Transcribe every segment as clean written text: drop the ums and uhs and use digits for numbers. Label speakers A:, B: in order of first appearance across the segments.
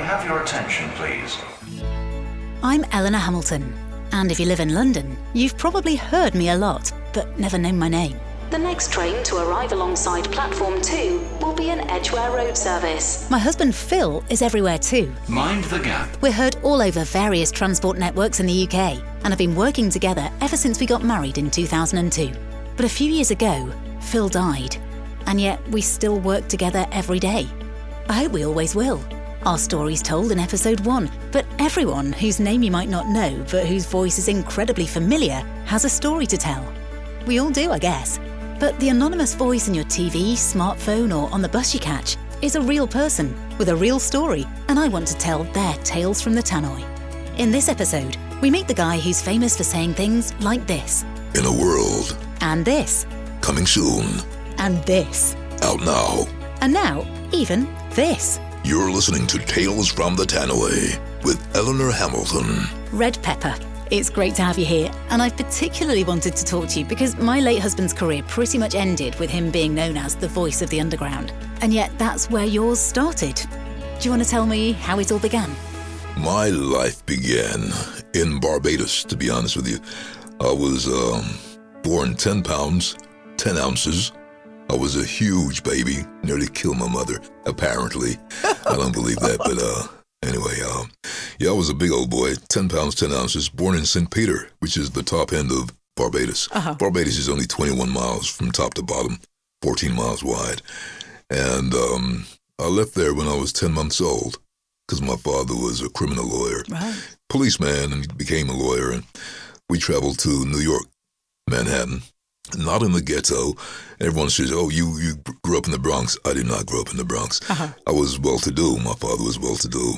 A: have your attention, please?
B: I'm Elinor Hamilton, and if you live in London, you've probably heard me a lot, but never known my name.
C: The next train to arrive alongside platform 2 will be an Edgware Road service.
B: My husband Phil is everywhere too.
A: Mind the gap.
B: We're heard all over various transport networks in the UK and have been working together ever since we got married in 2002. But a few years ago, Phil died, and yet we still work together every day. I hope we always will. Our story's told in episode 1, but everyone whose name you might not know but whose voice is incredibly familiar has a story to tell. We all do, I guess. But the anonymous voice in your TV, smartphone or on the bus you catch is a real person with a real story, and I want to tell their tales from the Tannoy. In this episode, we meet the guy who's famous for saying things like this.
D: In a world.
B: And this.
D: Coming soon.
B: And this.
D: Out now.
B: And now, even this.
D: You're listening to Tales from the Tannoy with Elinor Hamilton.
B: Red Pepper. It's great to have you here, and I particularly wanted to talk to you because my late husband's career pretty much ended with him being known as the voice of the underground. And yet that's where yours started. Do you want to tell me how it all began?
D: My life began in Barbados, to be honest with you. I was born 10 pounds, 10 ounces. I was a huge baby, nearly killed my mother, apparently. I don't believe that, but anyway, I was a big old boy, 10 pounds, 10 ounces, born in St. Peter, which is the top end of Barbados.
B: Uh-huh.
D: Barbados is only 21 miles from top to bottom, 14 miles wide. And I left there when I was 10 months old because my father was a criminal lawyer,
B: right.
D: Policeman, and became a lawyer. And we traveled to New York, Manhattan, not in the ghetto. Everyone says, oh, you grew up in the Bronx. I did not grow up in the Bronx.
B: Uh-huh.
D: I was well-to-do. My father was well-to-do.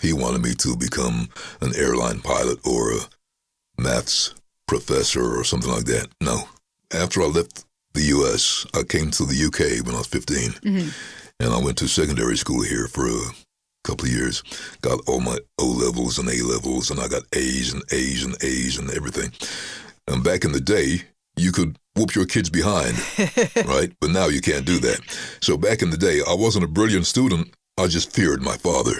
D: He wanted me to become an airline pilot or a maths professor or something like that. No. After I left the U.S., I came to the U.K. when I was 15.
B: Mm-hmm.
D: And I went to secondary school here for a couple of years. Got all my O-levels and A-levels, and I got A's and A's and A's and everything. And back in the day, you could whoop your kids behind, right? But now you can't do that. So back in the day, I wasn't a brilliant student. I just feared my father.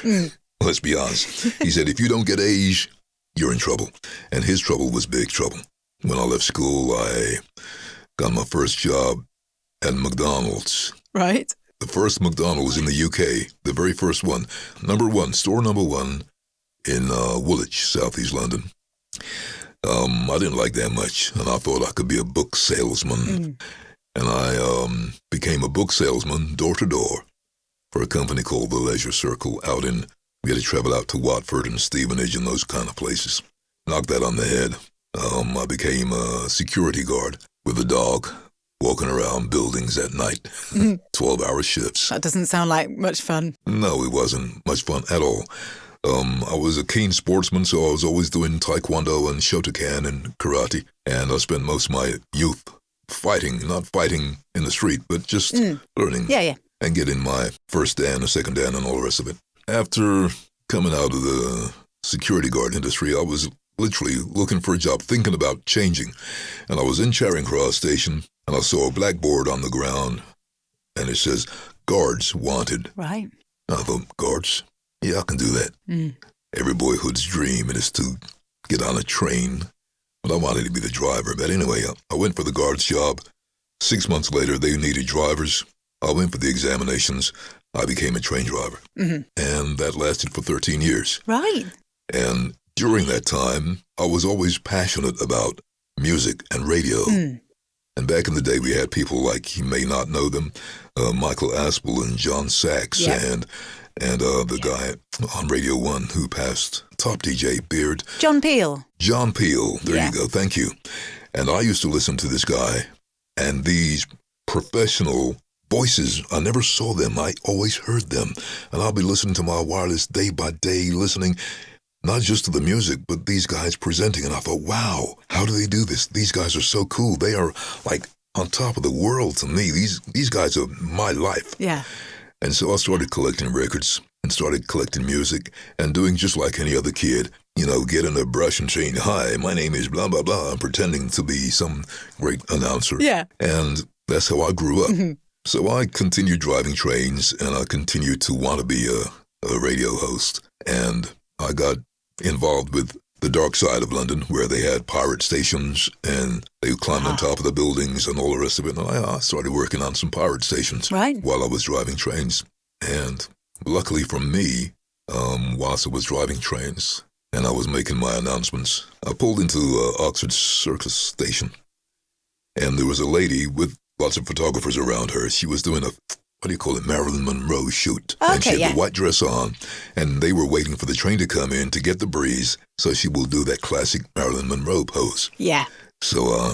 D: Let's be honest. He said, if you don't get A's, you're in trouble. And his trouble was big trouble. When I left school, I got my first job at McDonald's.
B: Right.
D: The first McDonald's in the UK, the very first one. Store number one in Woolwich, southeast London. I didn't like that much, and I thought I could be a book salesman. And I became a book salesman door to door for a company called the Leisure Circle we had to travel out to Watford and Stevenage and those kind of places. Knocked that on the head. I became a security guard with a dog, walking around buildings at night, 12-hour shifts.
B: That doesn't sound like much fun.
D: No, it wasn't much fun at all. I was a keen sportsman, so I was always doing taekwondo and shotokan and karate. And I spent most of my youth fighting, not fighting in the street, but just learning.
B: Yeah.
D: And getting my first dan, a second dan, and all the rest of it. After coming out of the security guard industry, I was literally looking for a job, thinking about changing. And I was in Charing Cross Station, and I saw a blackboard on the ground, and it says, guards wanted.
B: Right.
D: I thought, guards? Yeah, I can do that. Every boyhood's dream is to get on a train. But I wanted to be the driver. But anyway, I went for the guard's job. 6 months later, they needed drivers. I went for the examinations. I became a train driver. And that lasted for 13 years.
B: Right.
D: And during that time, I was always passionate about music and radio. And back in the day, we had people like, you may not know them, Michael Aspel and John Sachs, and the guy on Radio 1 who passed, top DJ, Beard.
B: John Peel.
D: John Peel, there you go, thank you. And I used to listen to this guy, and these professional voices, I never saw them, I always heard them. And I'll be listening to my wireless day by day, listening not just to the music, but these guys presenting. And I thought, wow, how do they do this? These guys are so cool. They are like on top of the world to me. These guys are my life.
B: Yeah.
D: And so I started collecting records and started collecting music and doing just like any other kid, getting a brush and saying, hi, my name is blah, blah, blah, and pretending to be some great announcer.
B: Yeah.
D: And that's how I grew up. So I continued driving trains, and I continued to want to be a a radio host, and I got involved with the dark side of London, where they had pirate stations, and they climbed on top of the buildings and all the rest of it. And I started working on some pirate stations while I was driving trains. And luckily for me, whilst I was driving trains and I was making my announcements, I pulled into Oxford Circus Station, and there was a lady with lots of photographers around her. She was doing Marilyn Monroe shoot. And she had the white dress on, and they were waiting for the train to come in to get the breeze, so she will do that classic Marilyn Monroe pose.
B: Yeah.
D: So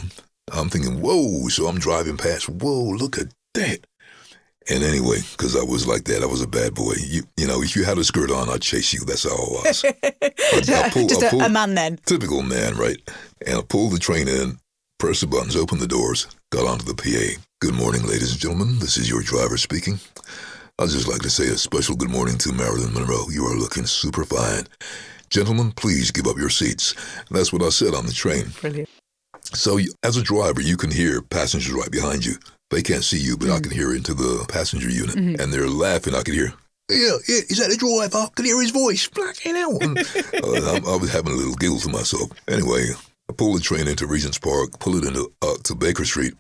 D: I'm thinking, whoa, so I'm driving past, whoa, look at that. And anyway, because I was like that, I was a bad boy. You know, if you had a skirt on, I'd chase you. That's how I was.
B: A man then.
D: Typical man, right? And I pulled the train in, pressed the buttons, opened the doors, got onto the PA. Good morning, ladies and gentlemen. This is your driver speaking. I'd just like to say a special good morning to Marilyn Monroe. You are looking super fine. Gentlemen, please give up your seats. And that's what I said on the train.
B: Brilliant.
D: So as a driver, you can hear passengers right behind you. They can't see you, but I can hear into the passenger unit. And they're laughing. I can hear, yeah, is that the driver? I can hear his voice. Blacking out. And, I was having a little giggle to myself. Anyway, I pulled the train into Regent's Park, pulled it into to Baker Street,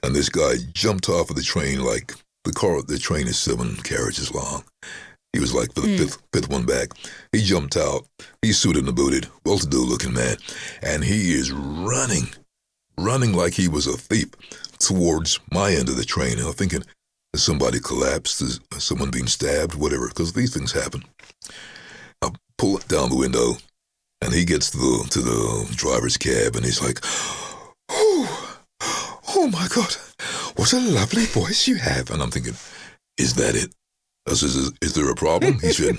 D: and this guy jumped off of the train like the train is 7 carriages long. He was like the fifth one back. He jumped out. He's suited and booted, well-to-do looking man, and he is running like he was a thief towards my end of the train. And I'm thinking, has somebody collapsed? Is someone being stabbed? Whatever, because these things happen. I pull it down the window, and he gets to the driver's cab, and he's like, oh my God, what a lovely voice you have. And I'm thinking, is that it? I says, is there a problem? He said,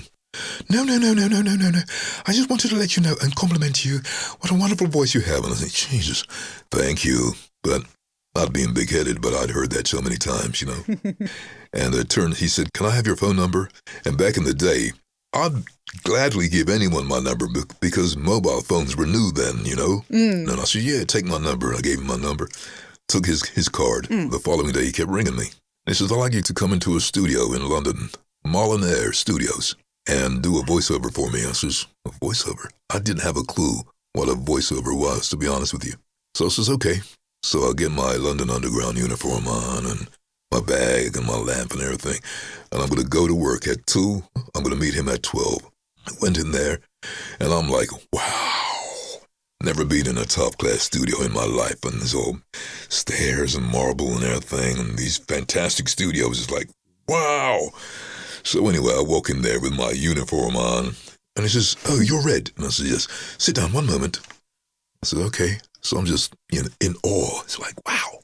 D: no. I just wanted to let you know and compliment you. What a wonderful voice you have. And I said, Jesus, thank you. But not being big-headed, but I'd heard that so many times, you know. And he said, can I have your phone number? And back in the day, I'd gladly give anyone my number because mobile phones were new then, you know. And I said, yeah, take my number. I gave him my number, took his card. The following day, he kept ringing me. He says, I'd like you to come into a studio in London, Molyneux Studios, and do a voiceover for me. I says, a voiceover? I didn't have a clue what a voiceover was, to be honest with you. So I says, okay. So I'll get my London Underground uniform on and my bag and my lamp and everything. And I'm going to go to work at 2. I'm going to meet him at 12. I went in there, and I'm like, wow. Never been in a top-class studio in my life, and there's all stairs and marble and everything, and these fantastic studios. It's like, wow. So anyway, I walk in there with my uniform on, and he says, oh, you're Red. And I said, yes. Sit down one moment. I said, okay. So I'm just in awe. It's like, wow.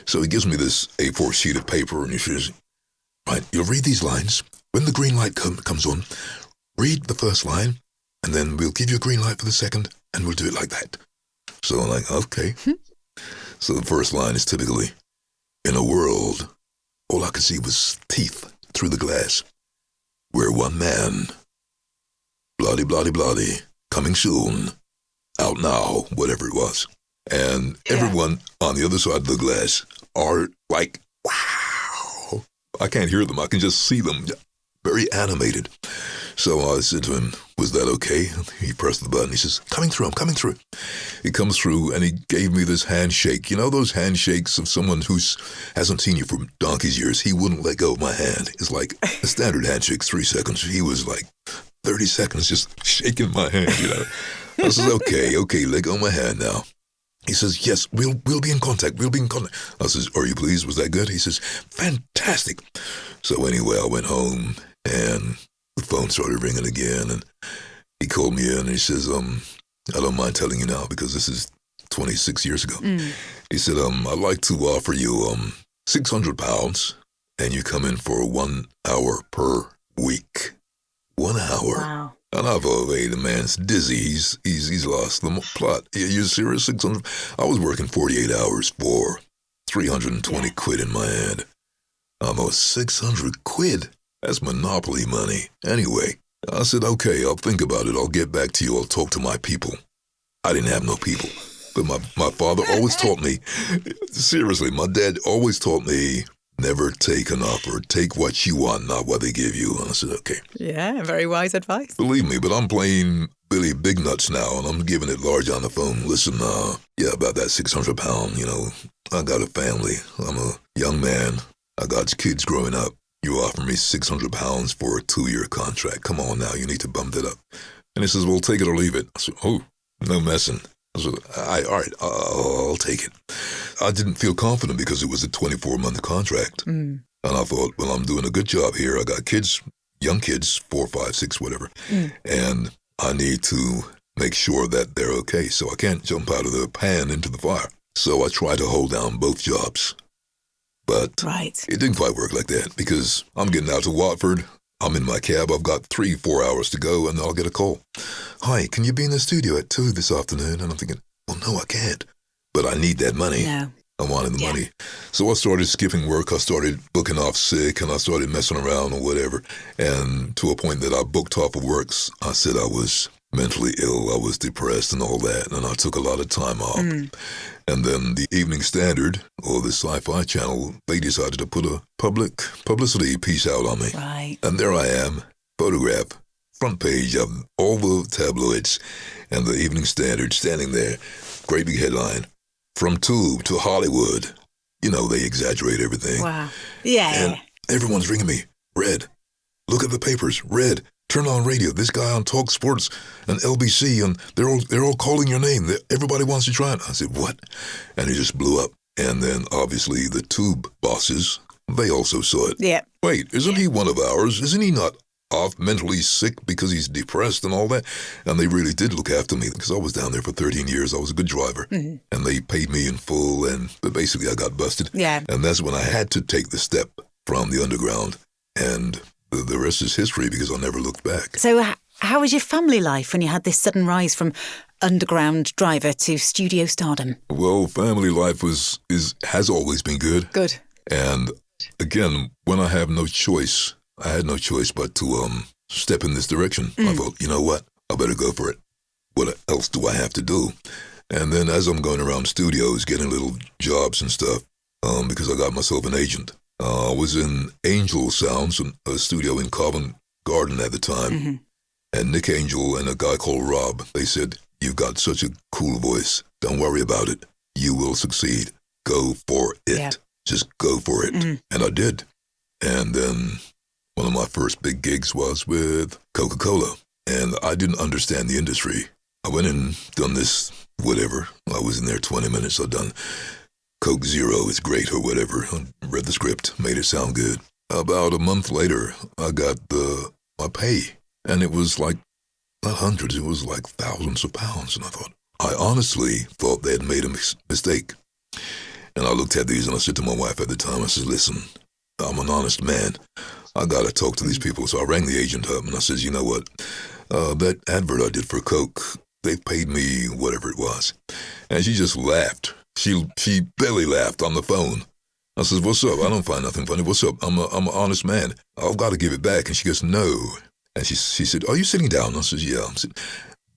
D: So he gives me this A4 sheet of paper, and he says, right, you'll read these lines. When the green light comes on, read the first line, and then we'll give you a green light for the second, and we'll do it like that. So I'm like, okay. So the first line is typically, in a world, all I could see was teeth through the glass. We're one man. Bloody, bloody, bloody. Coming soon. Out now. Whatever it was. And everyone on the other side of the glass are like, wow. I can't hear them. I can just see them. Very animated. So I said to him, was that okay? He pressed the button. He says, coming through, I'm coming through. He comes through, and he gave me this handshake. You know those handshakes of someone who hasn't seen you for donkey's years? He wouldn't let go of my hand. It's like a standard handshake, 3 seconds. He was like 30 seconds just shaking my hand, you know. I said, okay, let go of my hand now. He says, yes, we'll be in contact. We'll be in contact. I says, are you pleased? Was that good? He says, fantastic. So anyway, I went home, and the phone started ringing again, and he called me in, and he says, I don't mind telling you now because this is 26 years ago. He said, I'd like to offer you £600, and you come in for 1 hour per week. 1 hour.
B: Wow.
D: And I thought, hey, the man's dizzy. He's lost the plot. You're serious? 600? I was working 48 hours for 320 quid in my hand. Almost 600 quid. That's monopoly money. Anyway, I said, okay, I'll think about it. I'll get back to you. I'll talk to my people. I didn't have no people. But my father always taught me, seriously, my dad always taught me, never take an offer. Take what you want, not what they give you. And I said, okay.
B: Yeah, very wise advice.
D: Believe me, but I'm playing Billy Big Nuts now, and I'm giving it large on the phone. Listen, about that 600 pound, I got a family. I'm a young man. I got kids growing up. You offer me 600 pounds for a 2-year contract. Come on now, you need to bump it up. And he says, well, take it or leave it. I said, oh, no messing. I said, all right, I'll take it. I didn't feel confident because it was a 24-month contract. And I thought, well, I'm doing a good job here. I got kids, young kids, 4, 5, 6, whatever. And I need to make sure that they're okay. So I can't jump out of the pan into the fire. So I tried to hold down both jobs. But it didn't quite work like that because I'm getting out to Watford. I'm in my cab. I've got 3-4 hours to go, and I'll get a call. Hi, can you be in the studio at 2 this afternoon? And I'm thinking, well, no, I can't. But I need that money.
B: No.
D: I wanted the money. So I started skipping work. I started booking off sick, and I started messing around or whatever. And to a point that I booked off of works, I said I was mentally ill. I was depressed and all that, and I took a lot of time off. And then the Evening Standard, or the Sci-Fi Channel, they decided to put a publicity piece out on me.
B: Right.
D: And there I am, photograph, front page of all the tabloids and the Evening Standard standing there. Great big headline. From Tube to Hollywood. They exaggerate everything.
B: Wow. Yeah.
D: And everyone's ringing me. Red. Look at the papers. Red. Turn on radio. This guy on Talk Sports and LBC, and they're all calling your name. Everybody wants to try it. I said, what? And it just blew up. And then, obviously, the Tube bosses, they also saw it.
B: Yeah.
D: Wait, isn't he one of ours? Isn't he not off mentally sick because he's depressed and all that? And they really did look after me because I was down there for 13 years. I was a good driver. And they paid me in full, but basically I got busted.
B: Yeah.
D: And that's when I had to take the step from the underground. And the rest is history because I never looked back.
B: So how was your family life when you had this sudden rise from underground driver to studio stardom?
D: Well, family life has always been good.
B: Good.
D: And again, when I had no choice but to step in this direction. I thought, you know what? I better go for it. What else do I have to do? And then as I'm going around studios, getting little jobs and stuff, because I got myself an agent. I was in Angel Sounds, a studio in Covent Garden at the time. And Nick Angel and a guy called Rob, they said, you've got such a cool voice. Don't worry about it. You will succeed. Go for it. Yeah. Just go for it. And I did. And then one of my first big gigs was with Coca-Cola. And I didn't understand the industry. I went and done this, whatever. I was in there 20 minutes. I done Coke Zero is great or whatever. I read the script, made it sound good. About a month later, I got my pay. And it was like, not hundreds, it was like thousands of pounds. And I honestly thought they had made a mistake. And I looked at these and I said to my wife at the time, I said, listen, I'm an honest man. I got to talk to these people. So I rang the agent up and I said, you know what? That advert I did for Coke, they paid me whatever it was. And she just laughed. She barely laughed on the phone. I said, what's up? I don't find nothing funny. What's up? I'm an honest man. I've got to give it back. And she goes, no. And she said, are you sitting down? I said, yeah. I said,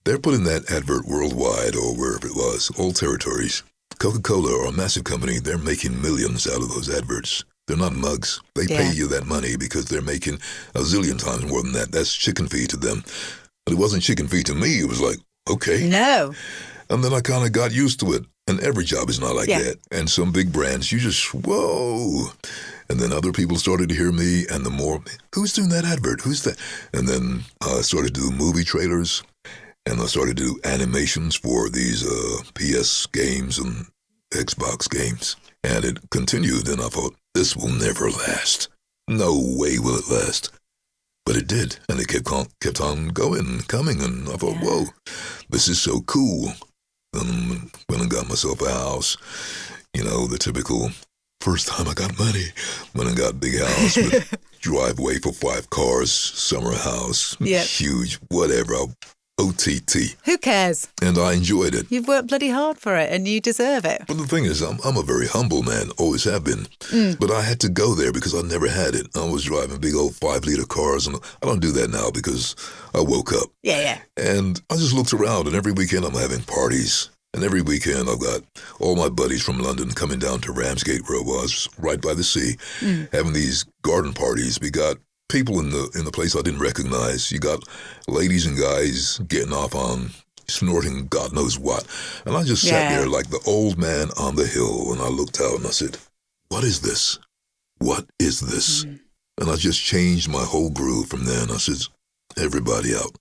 D: they're putting that advert worldwide or wherever it was, all territories. Coca-Cola or a massive company, they're making millions out of those adverts. They're not mugs. They pay you that money because they're making a zillion times more than that. That's chicken feed to them. But it wasn't chicken feed to me. It was like, okay.
B: No.
D: And then I kind of got used to it. And every job is not like that. And some big brands, you just, whoa. And then other people started to hear me. And the more, who's doing that advert? Who's that? And then I started to do movie trailers. And I started to do animations for these PS games and Xbox games. And it continued. And I thought, this will never last. No way will it last. But it did. And it kept on going and coming. And I thought, whoa, this is so cool. And went and got myself a house, the typical first time I got money. Went and got a big house with driveway for 5 cars, summer house, huge, whatever, OTT.
B: Who cares?
D: And I enjoyed it.
B: You've worked bloody hard for it and you deserve it.
D: But the thing is, I'm a very humble man, always have been. But I had to go there because I never had it. I was driving big old 5-liter cars, and I don't do that now because I woke up.
B: Yeah.
D: And I just looked around, and every weekend I'm having parties. And every weekend I've got all my buddies from London coming down to Ramsgate, where I was, right by the sea, having these garden parties. We got people in the place I didn't recognize. You got ladies and guys getting off on snorting God knows what. And I just sat there like the old man on the hill, and I looked out and I said, what is this? What is this? And I just changed my whole groove from there. And I said, everybody out.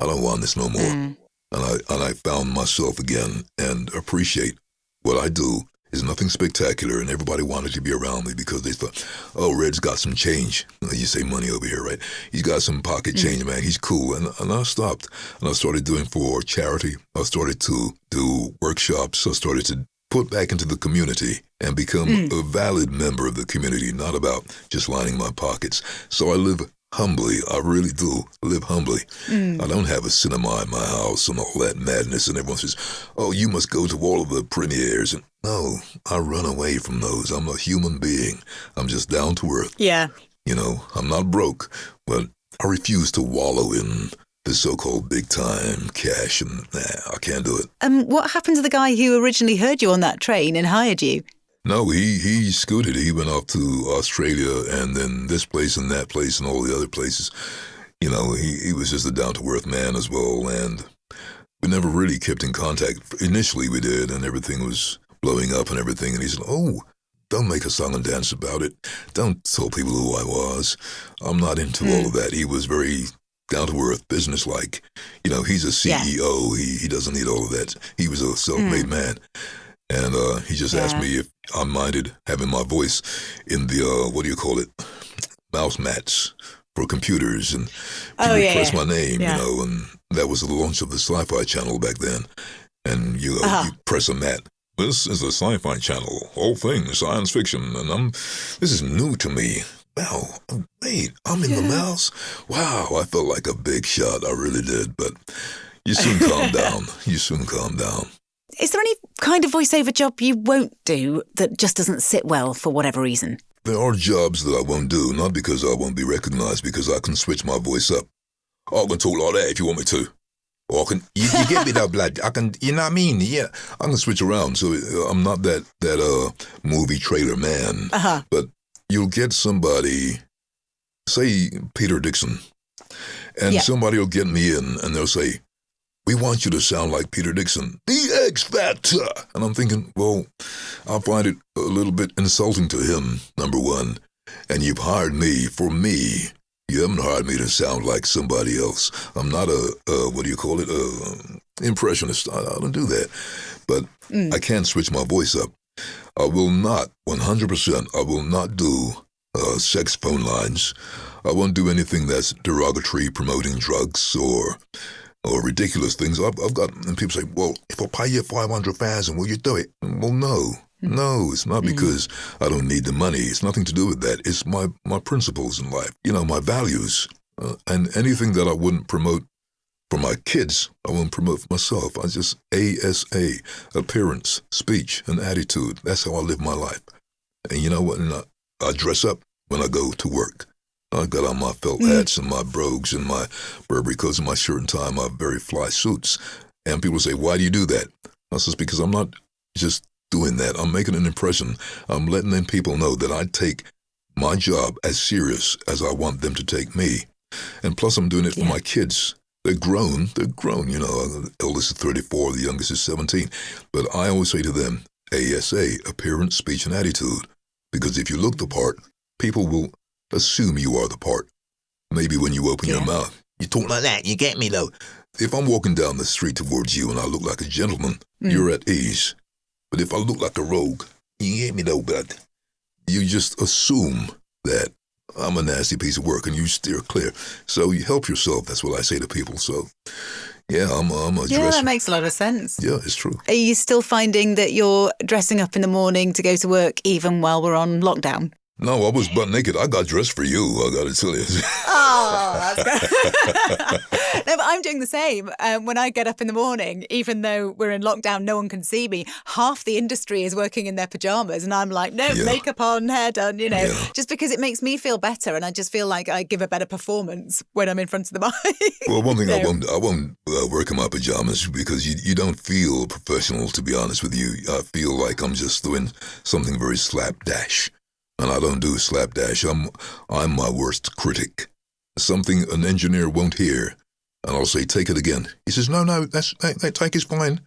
D: I don't want this no more. And I found myself again and appreciate what I do is nothing spectacular, and everybody wanted to be around me because they thought, oh, Red's got some change. You say money over here, right? He's got some pocket change, man. He's cool. And I stopped, and I started doing for charity. I started to do workshops. I started to put back into the community and become a valid member of the community, not about just lining my pockets. So I live humbly. I really do live humbly. I don't have a cinema in my house and all that madness, and everyone says, oh, you must go to all of the premieres. And no, I run away from those. I'm a human being. I'm just down to earth.
B: Yeah.
D: You know, I'm not broke, but I refuse to wallow in the so-called big-time cash, and I can't do it.
B: What happened to the guy who originally heard you on that train and hired you?
D: No, he scooted. He went off to Australia and then this place and that place and all the other places. You know, he was just a down-to-earth man as well, and we never really kept in contact. Initially we did, and everything was blowing up and everything, and he said, oh, don't make a song and dance about it. Don't tell people who I was. I'm not into all of that. He was very down-to-earth, business-like. You know, he's a CEO. Yeah. He doesn't need all of that. He was a self-made man. And he just asked me if I minded having my voice in the, mouse mats for computers. And people would press my name, you know, and that was the launch of the Sci-Fi Channel back then. And you press a mat. This is the Sci-Fi Channel, all things science fiction, and this is new to me. Wow, wait, I'm in the mouse? Wow, I felt like a big shot, I really did, but you soon calm down.
B: Is there any kind of voiceover job you won't do that just doesn't sit well for whatever reason?
D: There are jobs that I won't do, not because I won't be recognized, because I can switch my voice up. I can talk like that if you want me to. Or I can, you get me that blood. I can, you know what I mean? Yeah, I can switch around. So I'm not that movie trailer man. But you'll get somebody, say Peter Dixon, and somebody will get me in and they'll say, we want you to sound like Peter Dixon, the X Factor. And I'm thinking, well, I find it a little bit insulting to him, number one. And you've hired me for me. You haven't hired me to sound like somebody else. I'm not impressionist. I don't do that. But I can switch my voice up. I will not, 100%, I will not do sex phone lines. I won't do anything that's derogatory, promoting drugs or ridiculous things. I've got, and people say, well, if I pay you $500,000, will you do it? Well, no. No, it's not because I don't need the money. It's nothing to do with that. It's my principles in life, you know, my values. And anything that I wouldn't promote for my kids, I wouldn't promote for myself. I just ASA, appearance, speech, and attitude. That's how I live my life. And you know what? And I dress up when I go to work. I got on my felt hats and my brogues and my Burberry coats and my shirt and tie, my very fly suits. And people say, why do you do that? I says, because I'm not just doing that. I'm making an impression. I'm letting them people know that I take my job as serious as I want them to take me. And plus I'm doing it for my kids. They're grown, you know. The eldest is 34, the youngest is 17. But I always say to them, ASA, appearance, speech, and attitude. Because if you look the part, people will assume you are the part. Maybe when you open your mouth, you talk like that, you get me though. If I'm walking down the street towards you and I look like a gentleman, you're at ease. But if I look like a rogue, you get me though, but you just assume that I'm a nasty piece of work and you steer clear. So you help yourself, that's what I say to people. So, yeah, I'm a dresser.
B: Yeah, that makes a lot of sense.
D: Yeah, it's true.
B: Are you still finding that you're dressing up in the morning to go to work even while we're on lockdown?
D: No, I was butt naked. I got dressed for you, I got to tell you.
B: Oh, that's great. No, but doing the same. When I get up in the morning, even though we're in lockdown, no one can see me. Half the industry is working in their pajamas, and I'm like, no, makeup on, hair done, just because it makes me feel better, and I just feel like I give a better performance when I'm in front of the mic.
D: Well, one thing I won't work in my pajamas because you don't feel professional, to be honest with you. I feel like I'm just doing something very slapdash, and I don't do slapdash. I'm my worst critic. Something an engineer won't hear, and I'll say, take it again. He says, no, that take is fine.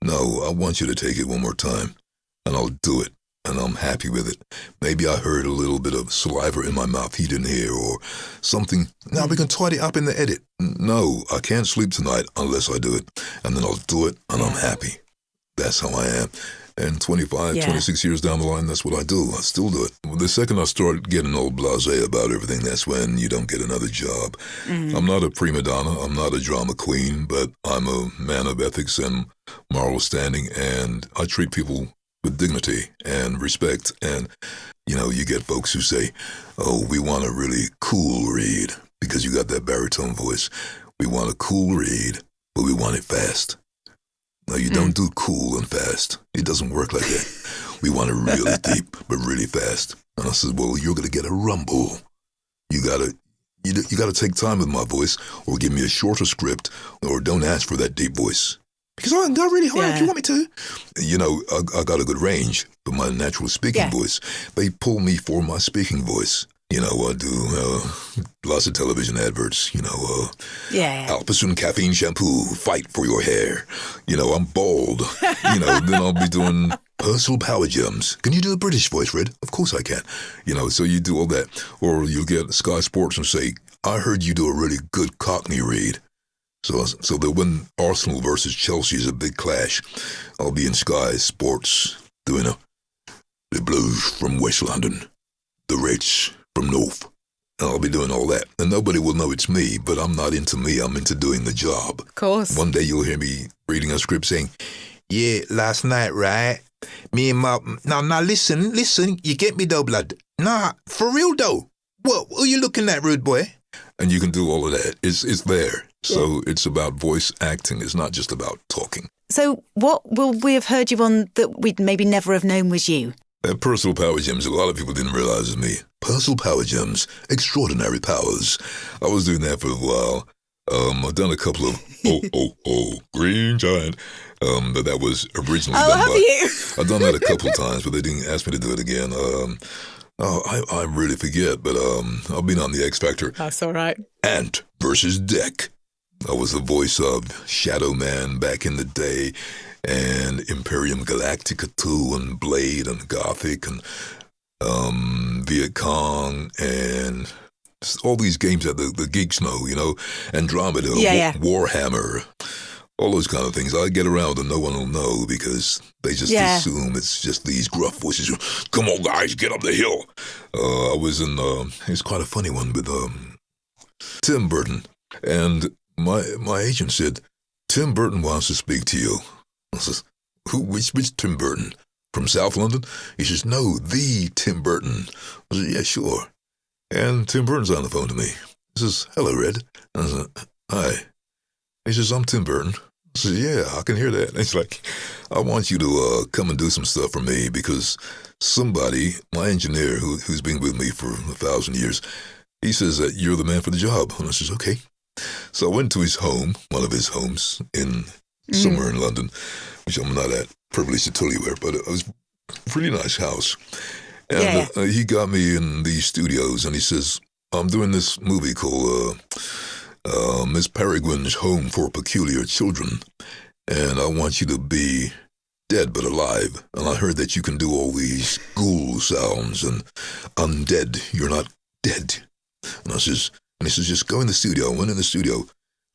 D: No, I want you to take it one more time, and I'll do it, and I'm happy with it. Maybe I heard a little bit of saliva in my mouth he didn't hear, or something. Now we can tidy up in the edit. No, I can't sleep tonight unless I do it, and then I'll do it, and I'm happy. That's how I am. And 26 years down the line, that's what I do. I still do it. The second I start getting all blasé about everything, that's when you don't get another job. I'm not a prima donna. I'm not a drama queen, but I'm a man of ethics and moral standing, and I treat people with dignity and respect. And, you get folks who say, oh, we want a really cool read because you got that baritone voice. We want a cool read, but we want it fast. No, you don't do cool and fast. It doesn't work like that. We want it really deep, but really fast. And I said, well, you're going to get a rumble. You got to take time with my voice, or give me a shorter script, or don't ask for that deep voice. Because I got really hard. You want me to? I got a good range, but my natural speaking voice, they pull me for my speaking voice. I do lots of television adverts, Alpacin caffeine shampoo, fight for your hair. I'm bald. Then I'll be doing personal power gems. Can you do a British voice, Red? Of course I can. So you do all that. Or you'll get Sky Sports and say, I heard you do a really good Cockney read. So that when Arsenal versus Chelsea is a big clash, I'll be in Sky Sports doing the Blues from West London, the Reds from North. And I'll be doing all that. And nobody will know it's me, but I'm not into me. I'm into doing the job.
B: Of course.
D: One day you'll hear me reading a script saying, yeah, last night, right? Me and my... Now, listen, you get me though, blood. Nah, for real though. What are you looking at, rude boy? And you can do all of that. It's there. So it's about voice acting. It's not just about talking.
B: So what will we have heard you on that we'd maybe never have known was you?
D: Personal power gems, a lot of people didn't realize is me. Personal power gems, extraordinary powers. I was doing that for a while. I've done a couple of Green Giant. That was originally done
B: have
D: by...
B: you?
D: I've done that a couple of times, but they didn't ask me to do it again. I really forget, but I've been on the X Factor.
B: That's all right.
D: Ant versus Deck. I was the voice of Shadow Man back in the day, and Imperium Galactica 2, and Blade, and Gothic, and Viet Cong, and all these games that the geeks know, Andromeda, Warhammer, all those kind of things. I get around and no one will know because they just assume it's just these gruff voices. Come on, guys, get up the hill. I was in, it's quite a funny one with Tim Burton, and my agent said, Tim Burton wants to speak to you. I says, which Tim Burton? From South London? He says, no, the Tim Burton. I said, yeah, sure. And Tim Burton's on the phone to me. He says, hello, Red. And I said, hi. He says, I'm Tim Burton. I said, yeah, I can hear that. And he's like, I want you to come and do some stuff for me because somebody, my engineer who's been with me for 1,000 years, he says that you're the man for the job. And I says, okay. So I went to his home, one of his homes in somewhere in London, which I'm not at privileged to tell you where, but it was a really nice house. And he got me in these studios, and he says, I'm doing this movie called Miss Peregrine's Home for Peculiar Children, and I want you to be dead but alive. And I heard that you can do all these ghoul sounds and undead. You're not dead. And he says, just go in the studio. I went in the studio,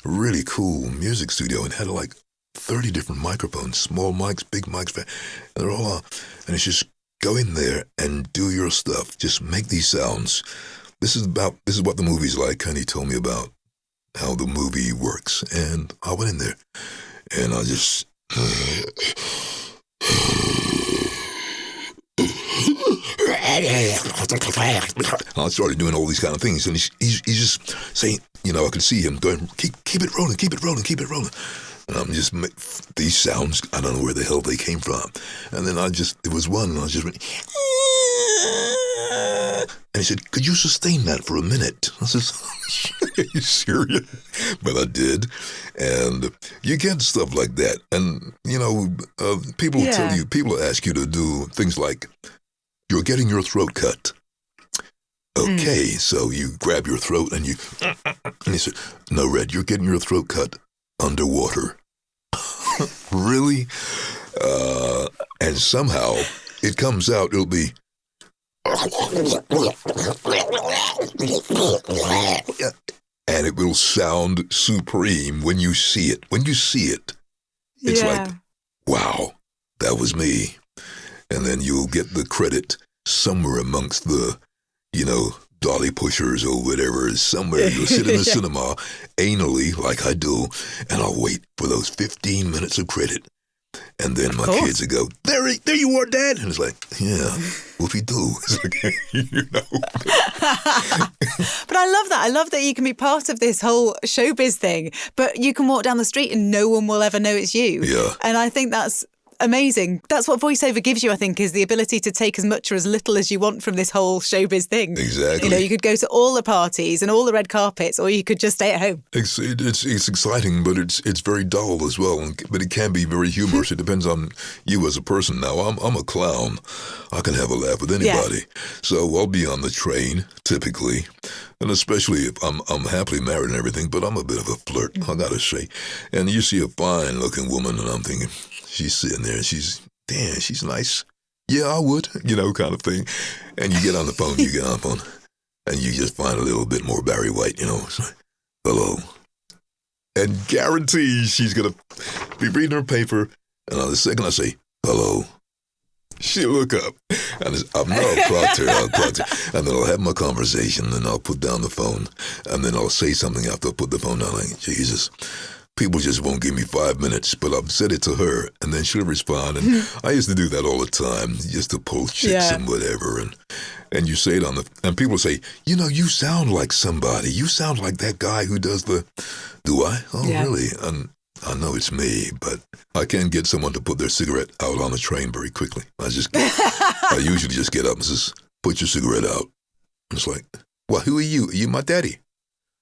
D: really cool music studio, and had like 30 different microphones, small mics, big mics, and they're all on. And it's just go in there and do your stuff. Just make these sounds. This is what the movie's like. And he told me about how the movie works. And I went in there and I just I started doing all these kind of things, and he's just saying, I could see him going, keep it rolling, keep it rolling, keep it rolling. And I'm just, these sounds, I don't know where the hell they came from. And then there was one, and I just went, and he said, could you sustain that for a minute? I said, are you serious? But I did. And you get stuff like that. And, people tell you, people ask you to do things like, you're getting your throat cut. Okay, so you grab your throat and he said, no, Red, you're getting your throat cut underwater. Really? And somehow it comes out, it'll be, and it will sound supreme when you see it. When you see it, it's like, wow, that was me. And then you'll get the credit somewhere amongst the, dolly pushers or whatever. Somewhere you'll sit in the cinema anally, like I do, and I'll wait for those 15 minutes of credit. And then my kids would go, there you are, Dad. And it's like, yeah, whoopie-doo.
E: But I love that. I love that you can be part of this whole showbiz thing, but you can walk down the street and no one will ever know it's you.
D: Yeah.
E: And I think that's amazing. That's what voiceover gives you, I think, is the ability to take as much or as little as you want from this whole showbiz thing.
D: Exactly.
E: You could go to all the parties and all the red carpets, or you could just stay at home.
D: It's exciting, but it's very dull as well. But it can be very humorous. It depends on you as a person. Now, I'm a clown. I can have a laugh with anybody. Yeah. So I'll be on the train, typically, and especially if I'm happily married and everything, but I'm a bit of a flirt, I gotta say. And you see a fine-looking woman, and I'm thinking, she's sitting there, and she's nice. Yeah, I would, kind of thing. And you get on the phone, and you just find a little bit more Barry White, It's like, hello. And guarantee she's going to be reading her paper, and on the second I say, hello, she'll look up. And I'll clock her, and then I'll have my conversation, and I'll put down the phone, and then I'll say something after I put the phone down, like, Jesus, people just won't give me 5 minutes, but I've said it to her, and then she'll respond. And I used to do that all the time, just to pull chicks and whatever. And you say it and people say, you sound like somebody. You sound like that guy who does do I? Oh, really? And I know it's me, but I can't get someone to put their cigarette out on the train very quickly. I usually just get up and says, put your cigarette out. And it's like, well, who are you? Are you my daddy?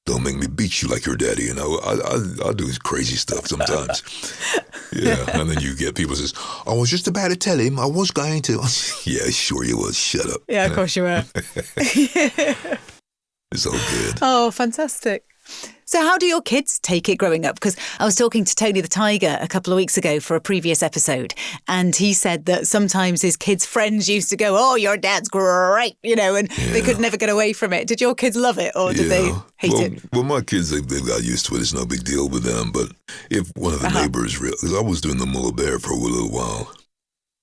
D: Don't make me beat you like your daddy. I do crazy stuff sometimes. Yeah, and then you get people who says, I was just about to tell him I was going to. Yeah, sure you was. Shut up.
E: Yeah, of course you were.
D: It's all good.
E: Oh, fantastic. So how do your kids take it growing up? Because I was talking to Tony the Tiger a couple of weeks ago for a previous episode, and he said that sometimes his kids' friends used to go, oh, your dad's great, and they could never get away from it. Did your kids love it, or did they hate it?
D: Well, my kids, they've got used to it. It's no big deal with them. But if one of the neighbors, because I was doing the Muller Bear for a little while,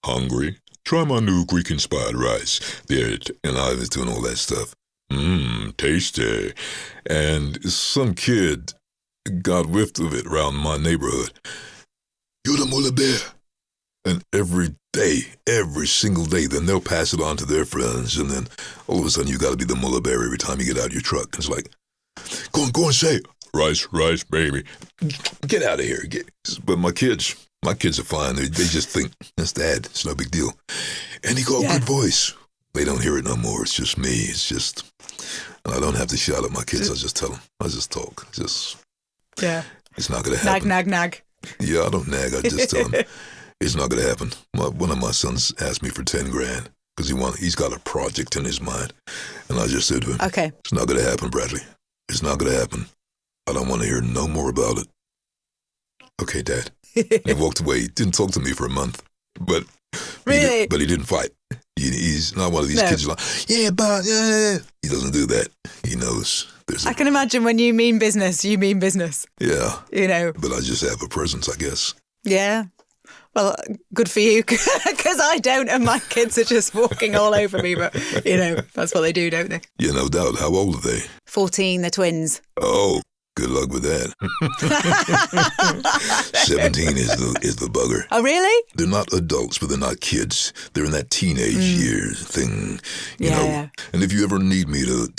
D: hungry, try my new Greek-inspired rice. And I was doing all that stuff. Tasty. And some kid got whiffed of it around my neighborhood. You're the Muller Bear. And every single day, then they'll pass it on to their friends. And then all of a sudden, you got to be the Muller Bear every time you get out of your truck. It's like, go and say it. Rice, baby. Get out of here. But my kids are fine. They just think, that's Dad. It's no big deal. And he got a good voice. They don't hear it no more. It's just me. It's just, I don't have to shout at my kids. I just tell them. I just talk. It's not going to happen.
E: Nag.
D: Yeah, I don't nag. I just tell them, it's not going to happen. One of my sons asked me for 10 grand because he's got a project in his mind. And I just said to him, okay, it's not going to happen, Bradley. It's not going to happen. I don't want to hear no more about it. Okay, Dad. And he walked away. He didn't talk to me for a month. But
E: really?
D: But he didn't fight. He's not one of these kids who's like, yeah. He doesn't do that. He knows.
E: I can imagine when you mean business, you mean business.
D: Yeah. But I just have a presence, I guess.
E: Yeah. Well, good for you, because I don't, and my kids are just walking all over me. But, that's what they do, don't they?
D: Yeah, no doubt. How old are they?
E: 14, they're twins.
D: Oh, good luck with that. 17 is the bugger.
E: Oh, really?
D: They're not adults, but they're not kids. They're in that teenage years thing, you know. Yeah. And if you ever need me to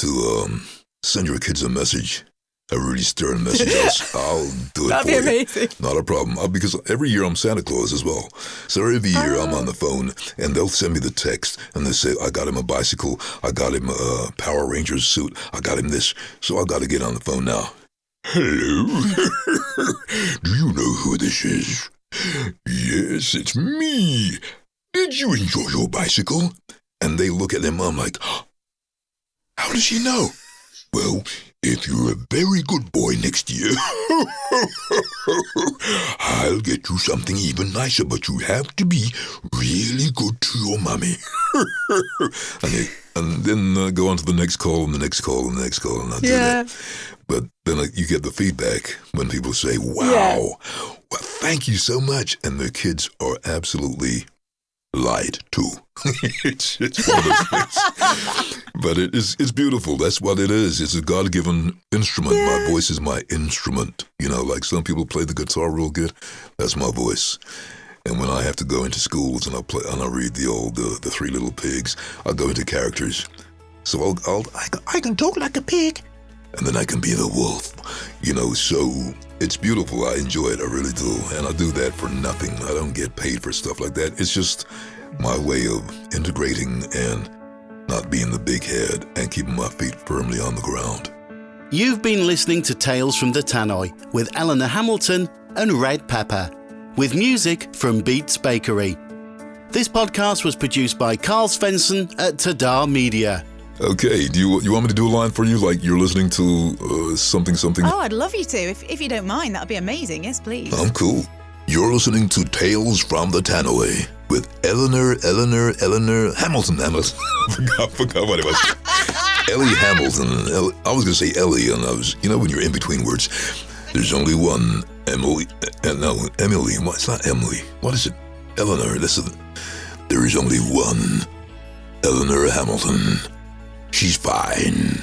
D: send your kids a message, a really stern message, I'll do it
E: That'd
D: for
E: be
D: you.
E: amazing.
D: Not a problem. Because every year I'm Santa Claus as well. So every year I'm on the phone and they'll send me the text and they say, I got him a bicycle, I got him a Power Rangers suit, I got him this. So I got to get on the phone now. Hello? Do you know who this is? Yes, it's me. Did you enjoy your bicycle? And they look at their mom like, how does she know? Well, if you're a very good boy next year, I'll get you something even nicer, but you have to be really good to your mommy. and then go on to the next call and the next call and the next call, and I'll do that. But then you get the feedback when people say, wow, well, thank you so much. And their kids are absolutely lied to. it's one of those things. But it's beautiful. That's what it is. It's a God-given instrument. Yeah. My voice is my instrument. You know, like some people play the guitar real good. That's my voice. And when I have to go into schools and I read the Three Little Pigs, I'll go into characters. So I can talk like a pig. And then I can be the wolf, you know, so it's beautiful. I enjoy it, I really do. And I do that for nothing. I don't get paid for stuff like that. It's just my way of integrating and not being the big head and keeping my feet firmly on the ground.
F: You've been listening to Tales from the Tannoy with Elinor Hamilton and Red Pepper, with music from Beats Bakery. This podcast was produced by Carl Svensson at Tadar Media.
D: Okay, do you want me to do a line for you, like you're listening to something?
E: Oh, I'd love you to. If you don't mind, that would be amazing. Yes, please.
D: I'm cool. You're listening to Tales from the Tannoy with Elinor Hamilton. I forgot what it was. Ellie Hamilton. I was going to say Ellie, and I was, when you're in between words. There's only one Emily. No, Emily. It's not Emily. What is it? Elinor. There is only one Elinor Hamilton. She's fine.